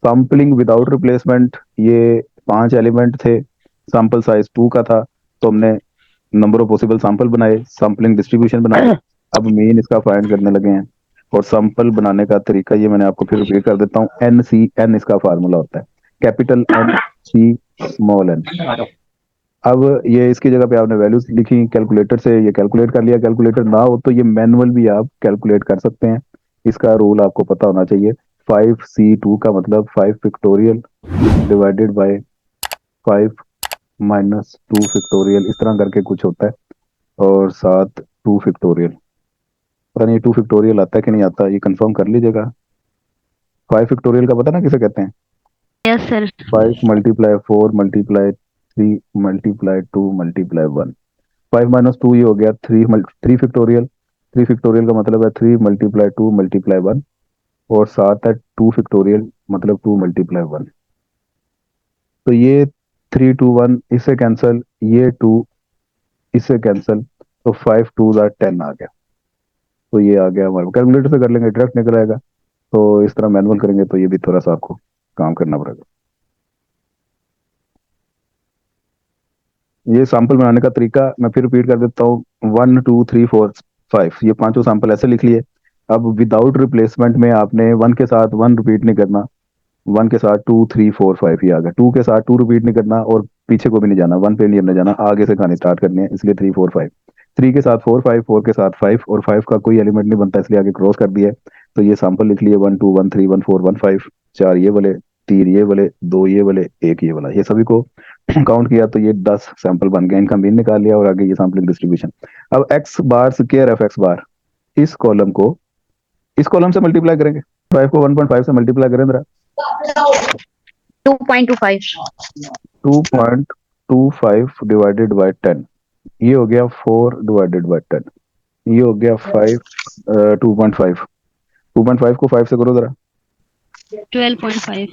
Sampling without replacement, ये 5 element थे, sample size 2 का था, तो हमने नंबर ऑफ पॉसिबल सैंपल बनाए, सैम्पलिंग डिस्ट्रीब्यूशन बनाए। अब मीन इसका फाइंड करने लगे हैं। और सैंपल बनाने का तरीका ये मैंने आपको फिर रिपीट कर देता हूँ। NCN इसका फार्मूला होता है, capital N C small n। अब ये इसकी जगह पे आपने वैल्यूज लिखी, कैलकुलेटर से ये कैलकुलेट कर लिया। कैलकुलेटर ना हो तो ये मैनुअल भी आप कैलकुलेट कर सकते हैं। इसका रूल आपको पता होना चाहिए। 5C2 का मतलब 5 factorial divided by 5 minus 2 factorial, इस तरह करके कुछ होता है। और साथ 2 फैक्टोरियल, पता नहीं 2 फैक्टोरियल आता है कि नहीं आता, ये कंफर्म कर लीजिएगा। 5 फैक्टोरियल का पता ना किसे कहते हैं? Yes sir. 5 multiply 4 multiply 3 multiply 2 multiply 1। 5 minus 2 ये हो गया 3 फैक्टोरियल। 3 फैक्टोरियल का मतलब है 3 मल्टीप्लाई 2 मल्टीप्लाई 1। और साथ है 2 फैक्टोरियल मतलब 2 मल्टीप्लाई 1। तो ये 3 2 1 इससे कैंसिल, ये 2 इससे कैंसिल, तो 5 2 10 आ गया। तो ये आ गया हमारे, कैलकुलेटर से कर लेंगे डायरेक्ट निकल आएगा। तो इस तरह मैनुअल करेंगे तो ये भी थोड़ा सा आपको काम करना पड़ेगा। ये सैंपल बनाने का तरीका मैं फिर रिपीट कर देता हूँ। 1 2 3 4 5, ये पांचों सैंपल ऐसे लिख लिए। अब विदाउट रिप्लेसमेंट में आपने 1 के साथ 1 रिपीट नहीं करना, 1 के साथ 2 3 4 5 ही आ गया। 2 के साथ 2 रिपीट नहीं करना और पीछे को भी नहीं जाना, 1 पे नहीं हमने जाना, आगे से कहानी स्टार्ट करनी है, इसलिए 3 4 5। 3 के साथ 4 5, 4 के साथ 5, और 5 का कोई एलिमेंट नहीं बनता इसलिए आगे क्रॉस कर दिया है। तो ये सैंपल लिख लिए 1 2 1 3 1 4 1 5। 4 ये वाले, 3 ये वाले, 2 ये वाले, 1 ये वाला, ये सभी को काउंट किया तो ये 10 सैंपल बन गए। इनका मीन निकाल लिया और आगे ये सैम्पलिंग डिस्ट्रीब्यूशन। अब x bar square F x बार, इस कॉलम को इस कॉलम से मल्टीप्लाई करेंगे। 5 को 1.5 से मल्टीप्लाई करें जरा। 2.25। 2.25 डिवाइडेड बाय 10, ये हो गया 4 डिवाइडेड बाय 10। ये हो गया 5 2.5। 2.5 को 5 से करो जरा। 12.5।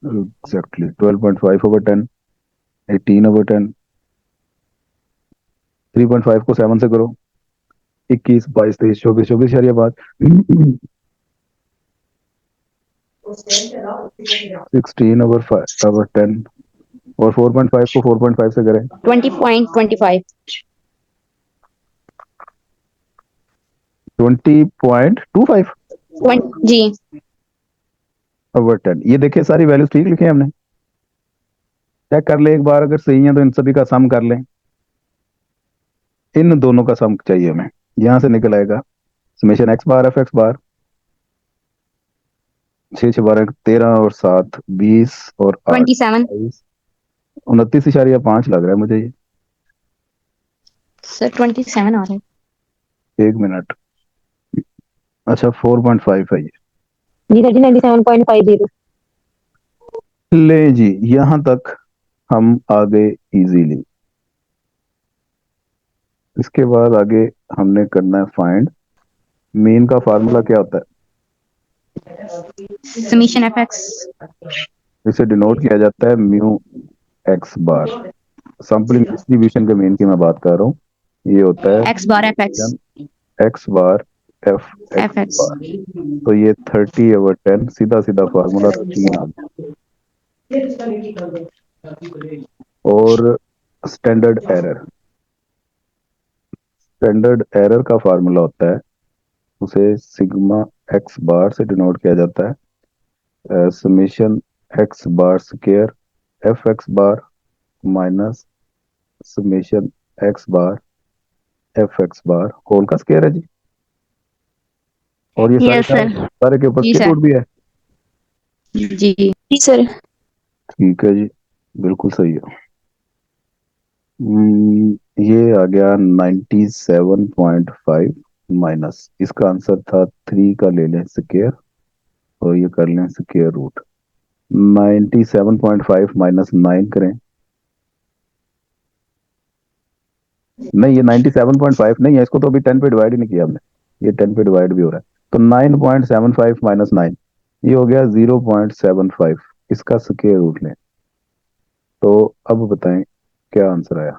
Exactly 12.5 over 10, 18 over 10। 3.5 को 7 से करो, 21 22 23 24 24 शरिया बात। 16 ओवर 5 ओवर 10। और 4.5 को 4.5 से करें। 20.25। 20.25 जी। ओवर 10। ये देखिए सारी वैल्यूज ठीक लिखे हैं हमने। चेक कर ले एक बार, अगर सही है तो इन सभी का सम कर लें। इन दोनों का सम चाहिए हमें, यहां से निकल आएगा समेशन एक्स बार एफ एक्स बार। 6 6 12 13 और 7 20 और 8 27। 22 29.5 लग रहा है मुझे ये। सर 27 आ रहा है। एक मिनट, अच्छा 4.5 है ये। जी सर जी 97.5 दे दो। ले जी, यहां तक हम आ गए इजीली। इसके बाद आगे हमने करना है फाइंड मीन का फार्मूला क्या होता समीशन एफ एक्स। है। इसे डिनोट किया जाता है म्यू एक्स बार। सैम्पलिंग डिस्ट्रीब्यूशन के मीन की मैं बात कर रहा हूँ। ये होता है एक्स बार एफ एक्स। एक्स बार एफ एफ एक्स एक्स। बार। तो ये 30 ओवर 10, सीधा सीधा फार्मूला रूटीन आ गया। और स्टैंडर्ड एरर, स्टैंडर्ड एरर का फार्मूला होता है, उसे सिग्मा एक्स बार से डिनोट किया जाता है summation x bar square F x बार माइनस समेशन एक्स बार एफ एक्स बार होल का स्क्वायर है जी। और ये सारे यस का सर। सारे के ऊपर जी स्क्वायर सर। रूट भी है। जी जी सर। ठीक है जी, बिल्कुल सही है। ये आ गया 97.5 माइनस, इसका आंसर था 3 का ले लें स्क्वायर और ये कर लें स्क्वायर रूट। 97.5 माइनस 9 करें। नहीं, ये 97.5 नहीं है, इसको तो अभी 10 पे डिवाइड ही नहीं किया हमने, ये 10 पे डिवाइड भी हो रहा है। तो 9.75 माइनस 9, ये हो गया 0.75। इसका स्क्वायर रूट लें। तो अब बताएं क्या आंसर आया।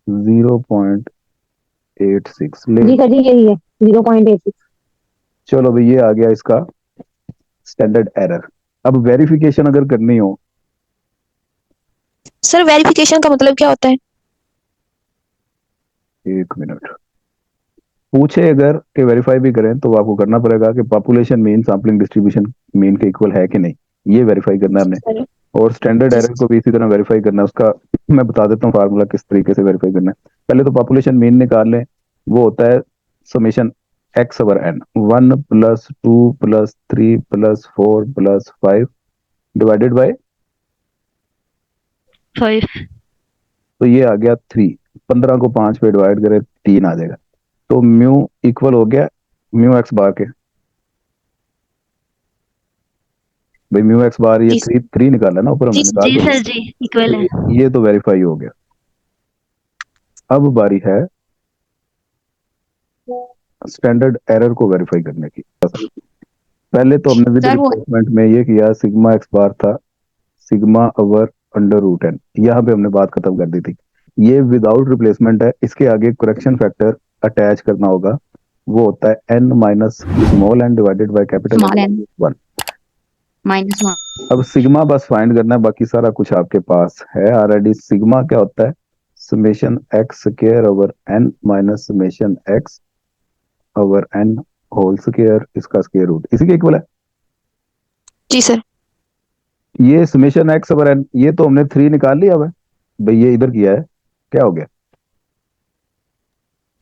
0.86 ले। जी सर जी यही है 0.86। चलो भाई, ये आ गया इसका स्टैंडर्ड एरर। अब वेरिफिकेशन अगर करनी हो, सर वेरिफिकेशन का मतलब क्या होता है? 1 मिनट, पूछे अगर कि वेरीफाई भी करें तो आपको करना पड़ेगा कि population mean sampling distribution mean के इक्वल है कि नहीं, ये वेरीफाई करना है हमने। सर और स्टैंडर्ड जी एरर को भी इसी तरह वेरीफाई करना है, उसका मैं बता देता हूँ फार्मूला किस तरीके से वेरीफाई करना है। पहले तो पॉपुलेशन मीन निकाल लें, वो होता है summation x over n, 1 + 2 + 3 + 4 + 5 divided by, 5। तो ये आ गया 3। 15 को 5 पे डिवाइड करें 3 आ जाएगा, तो म्यू इक्वल हो गया म्यू एक्स बार के। भाई म्यू एक्स बार ये जी 3 निकाला ना ऊपर हमने, जी निकाल जी दिया। सर जी इक्वल तो है। ये तो वेरीफाई हो गया। अब बारी है स्टैंडर्ड एरर को वेरीफाई करने की। पहले तो हमने विद सर वो रिप्लेसमेंट में ये किया, सिग्मा एक्स बार था sigma over under root n, यहाँ पे हमने बात खत्म कर दी थी। ये विदाउट रिप्लेसमेंट है, इसके आगे करेक्शन फैक्टर अटैच करना होगा, वो होता है n minus small n divided by capital small n one. -1। अब सिग्मा बस फाइंड करना है, बाकी सारा कुछ आपके पास है ऑलरेडी। सिग्मा क्या होता है, summation x square over n minus summation x over n whole square, इसका स्क्वायर रूट इसी के इक्वल है। जी सर। ये समेशन एक्स ओवर एन, ये तो हमने 3 निकाल लिया है भाई, ये इधर किया है, क्या हो गया,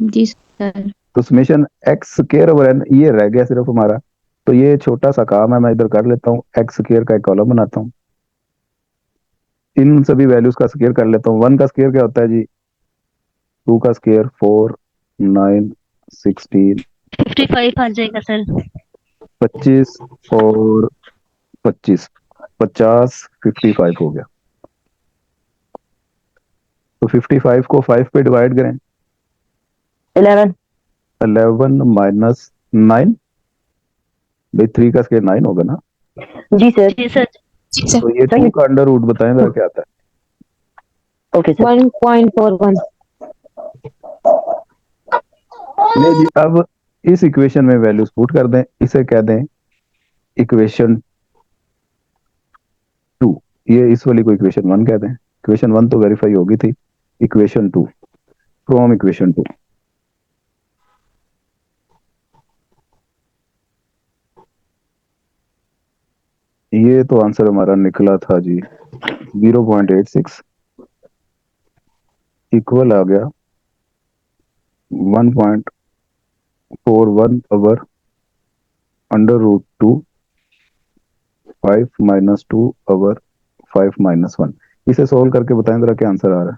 जी सर। तो summation x square over n ये रह गया सिर्फ हमारा। तो ये छोटा सा काम है, मैं इधर कर लेता हूँ, एक्स स्क्वायर का एक कॉलम बनाता हूँ, इन सभी वैल्यूज का स्क्वायर कर लेता हूँ। 1 का स्क्वायर क्या होता है जी, 2 का स्क्वायर 4, 9, 16, 55 आ जाएगा सर। 25 और 25, 50, 55 हो गया। तो 55 को 5 पे डिवाइड करें, 11। 11 माइनस 9, भाई 3 का स्क्वायर 9 होगा ना। जी सर। जी सर। जी सर। तो ये 2 का अंडर रूट बताएं जरा क्या आता ओके सर। 1.41। है। ले जी, अब इस इक्वेशन में वैल्यूज पुट कर दें, इसे कह दें इक्वेशन 2। ये इस वाली को इक्वेशन 1 कह दें, इक्वेशन 1 तो वेरीफाई होगी थी, इक्वेशन 2 फ्रॉम इक्वेशन 2। ये तो आंसर हमारा निकला था जी 0.86 इक्वल आ गया 1.41 over under root 2 5 minus 2 over 5 minus 1। इसे सोल्व करके बताएं जरा क्या आंसर आ रहा है।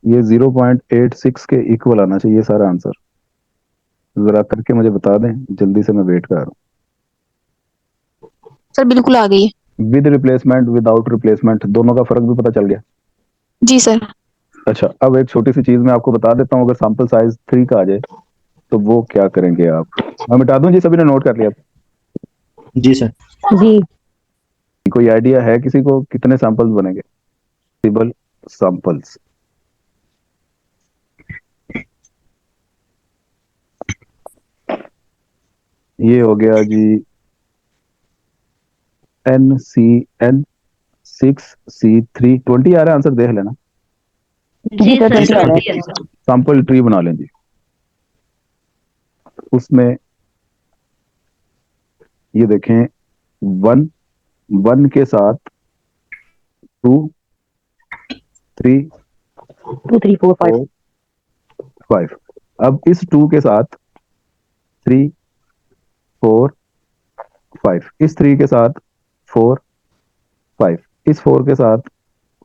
ये 0.86 के इक्वल आना चाहिए सारा आंसर, जरा करके मुझे बता दें जल्दी से, मैं वेट कर रहा हूँ। सर बिल्कुल आ गई है। विद रिप्लेसमेंट विदाउट रिप्लेसमेंट दोनों का फर्क भी पता चल गया। जी सर। अच्छा, अब एक छोटी सी चीज मैं आपको बता देता हूँ, अगर सैंपल साइज 3 का आ जाए तो वो क्या करेंगे आप, मैं मिटा दूं जी, सभी ने नोट कर लिया। जी सर। जी कोई आइडिया है किसी को कितने सैंपल्स बनेंगे, पॉसिबल सैंपल्स। ये हो गया जी NCN 6C3 20 आ रहा है आंसर, देख लेना। जी सर। 20 आ रहा है। सैंपल ट्री बना लें जी, उसमें ये देखें 1 1 के साथ 2 3 2 3 4 5। 4 5। अब इस 2 के साथ 3 4 5, इस 3 के साथ 4 5, इस 4 के साथ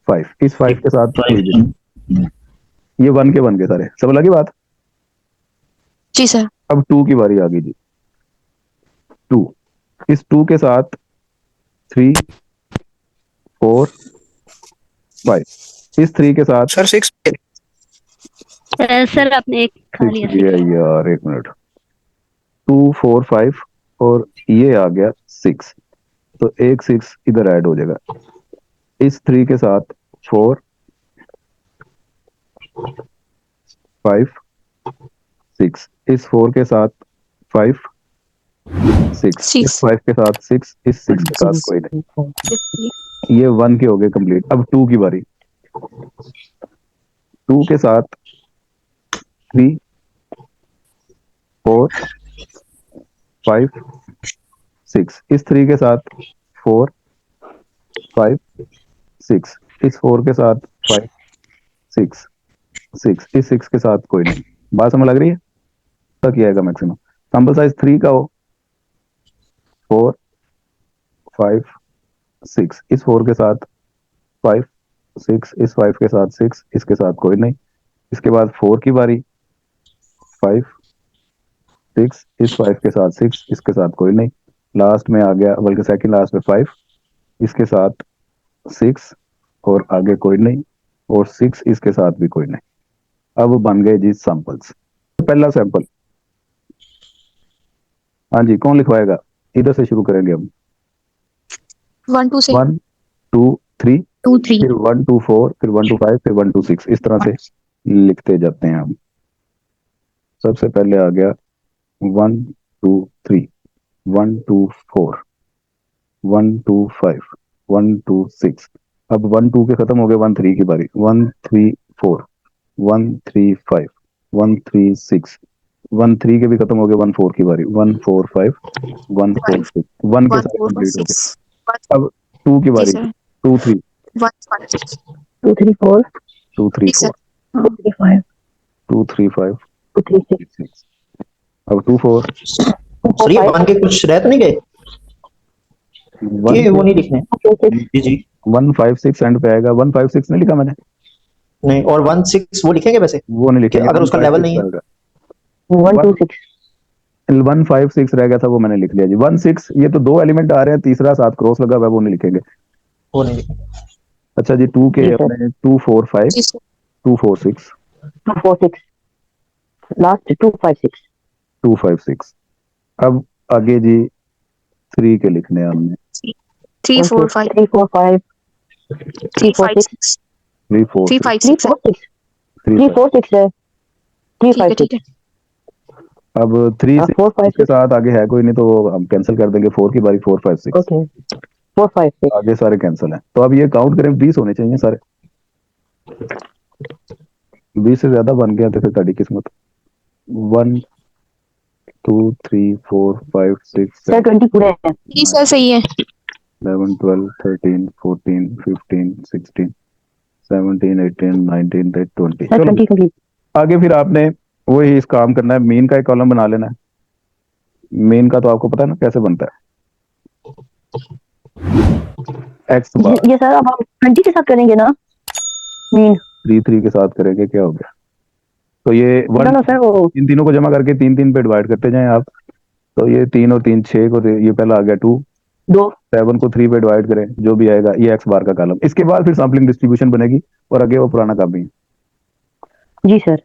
5, इस 5 के साथ 3, ये 1 के बन गए सारे, सब लगी बात। जी सर। अब 2 की बारी आ गई जी, 2, इस 2 के साथ 3 4 5, इस 3 के साथ सर 6 सर आपने एक खा 6 लिया। दिया यार, एक मिनट, 2 4 5 और ये आ गया 6, तो एक 6 इधर ऐड हो जाएगा, इस 3 के साथ 4 5 6, इस 4 के साथ 5 सिक्स, इस 6 5 के साथ 6, इस 6 के साथ कोई नहीं। 50 ये 1 के हो गए कंप्लीट। अब 2 की बारी। 2 के साथ 3, 4, 5, 6, इस 3 के साथ 4, 5, 6, इस 4 के साथ 5, 6, 6, इस 6 के साथ कोई नहीं। बात समझ लग रही है? तक ये आएगा मैक्सिमम। सैंपल साइज 3 का हो, 4, 5, 6, इस 4 के साथ 5, 6, इस 5 के साथ 6, इसके साथ कोई नहीं। इसके बाद 4 की बारी। 5, 6, इस 5 के साथ 6, इसके साथ कोई नहीं। लास्ट में आ गया, बल्कि सेकंड लास्ट में 5, इसके साथ 6 और आगे कोई नहीं, और 6 इसके साथ भी कोई नहीं। अब बन गए जी सैंपल्स। पहला सैंपल, हाँ जी, कौन लिखवाएगा? इधर से शुरू करेंगे हम। 1 2 6 1 2 3, 2 3 फिर 1 2 4, फिर 1 2 5, फिर 1 2 6, इस तरह से लिखते जाते हैं हम। सबसे पहले आ गया 1 2 3, 1 2 4, 1 2 5, 1 2 6। अब 1 2 के खत्म हो गए, 1 3 की बारी। 1 3 4, 1 3 5, 1 3 6, 1 3 के भी खत्म हो गए, 1 4 की बारी। 1 4 5, 1 4 6, 1 के 1 साथ 4 कंप्लीट हो 6 गए। अब 2 की जी बारी। सर 2 3, 1 5 6 2 3 4 2 3 जी 4, सर 2 3 5 2 3 5, 2 3 6 6। अब 2 4, 2 सर 4 ये 5 वन के कुछ रह तो नहीं गए? 1 ये वो नहीं लिखने। 4 6 जी जी 1 5 6 एंड पे आएगा। 1 5 6 नहीं लिखा मैंने, नहीं, और 1 6 वो लिखेंगे वैसे वो नहीं कि लिखेंगे। अगर 1 उसका 5 लेवल 6 नहीं है? आएगा। 1 2 6 1 5 6 रह गया था, वो मैंने लिख लिया जी। 1 6, ये तो 2 एलिमेंट आ रहे हैं, तीसरा साथ क्रॉस लगा हुआ है, वो नहीं लिखेंगे। वो नहीं लिखेंगे। अच्छा जी, 2 के जी सर। अपने 2 4 5, जी सर 2 4 6, 2 4 6 लास्ट 2 5 6 2 5 6। अब आगे जी 3 के लिखने हैं हमने। 3 4 5 3 4 5 3 3 4 5 6 6 3 4 3 6, 5 3 6 4 6 3 3 5। 4 6 है 3 ठीक है 5 ठीक 6 है अब 3 6 4 5 इसके 6 साथ आगे है कोई नहीं, तो हम कैंसिल कर देंगे। 4 की बारी। 4 5 6, ओके 4 5 6 आगे सारे कैंसिल हैं। तो अब ये काउंट करें, 20 होने चाहिए सारे। 20 से ज्यादा बन गया तो फिर ਤੁਹਾਡੀ किस्मत। 1 2 3 4 5 6 सर 7 20 पूरे हैं। जी सर सही है 11 12 13 14 15 16 17 18 19 20। सर चलो 20 कंप्लीट। आगे फिर आपने वही इस काम करना है। मीन का एक कॉलम बना लेना है। मीन का तो आपको पता है ना कैसे बनता है। एक्स बार ये सर अब हम 20 के साथ करेंगे ना मीन? 3 3 के साथ करेंगे, क्या हो गया? तो ये नो 1 नो सर वो इन तीनों को जमा करके 3 3 पे डिवाइड करते जाएं आप। तो ये 3 और 3 6 को, ये पहला आ गया 2। 2 7 को 3 पे डिवाइड करें, जो भी आएगा ये एक्स बार का कॉलम। इसके बाद फिर सैम्पलिंग डिस्ट्रीब्यूशन बनेगी और आगे वो पुराना काम ही है। जी सर